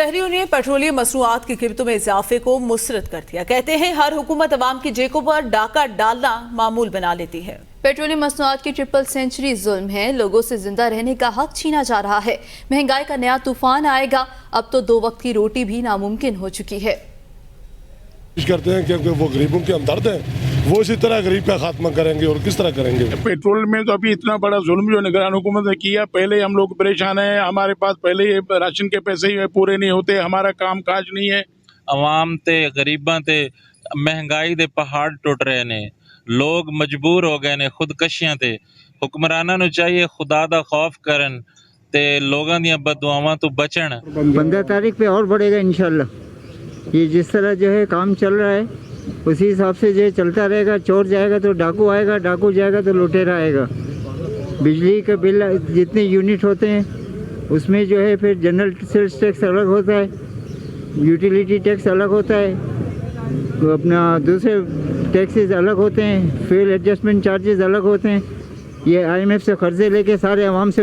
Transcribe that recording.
शहरियों ने पेट्रोलियम मसनूआत की कीमतों में इजाफे को मुसरत कर दिया। कहते हैं हर हुकूमत अवाम की जेबों पर डाका डालना मामूल बना लेती है। पेट्रोलियम मसनूआत की ट्रिपल सेंचुरी जुल्म है। लोगों से जिंदा रहने का हक छीना जा रहा है। महंगाई का नया तूफान आएगा। अब तो 2 वक्त की रोटी भी नामुमकिन हो चुकी है। करते हैं क्योंकि वो गरीबों के हमदर्द हैं, वो इसी तरह गरीब का खात्मा करेंगे और किस तरह करेंगे। पेट्रोल में तो अभी इतना बड़ा जुल्म जो निगरान हुकूमत ने किया, पहले हम लोग परेशान हैं, हमारे पास पहले ही राशन के पैसे ही पूरे नहीं होते, हमारा काम काज नहीं है। अवाम ते गरीबां ते महंगाई दे पहाड़ टुट रहे ने, लोग मजबूर हो गए ने खुदकशियां ते। हुक्मरानां नूं चाहिए खुदा दा खौफ करन ते लोगां दियां बददुआवां तो बचन। 15 तारीख पे और बढ़ेगा इंशाल्लाह। ये जिस तरह जो है काम चल रहा है उसी हिसाब से जो है चलता रहेगा। चोर जाएगा तो डाकू आएगा, डाकू जाएगा तो लुटेरा आएगा। बिजली का बिल जितने यूनिट होते हैं उसमें जो है फिर जनरल सेल्स टैक्स अलग होता है, यूटिलिटी टैक्स अलग होता है, तो अपना दूसरे टैक्सेस अलग होते हैं, फ्यूल एडजस्टमेंट चार्जेस अलग होते हैं। ये IMF से कर्जे लेके सारे आवाम से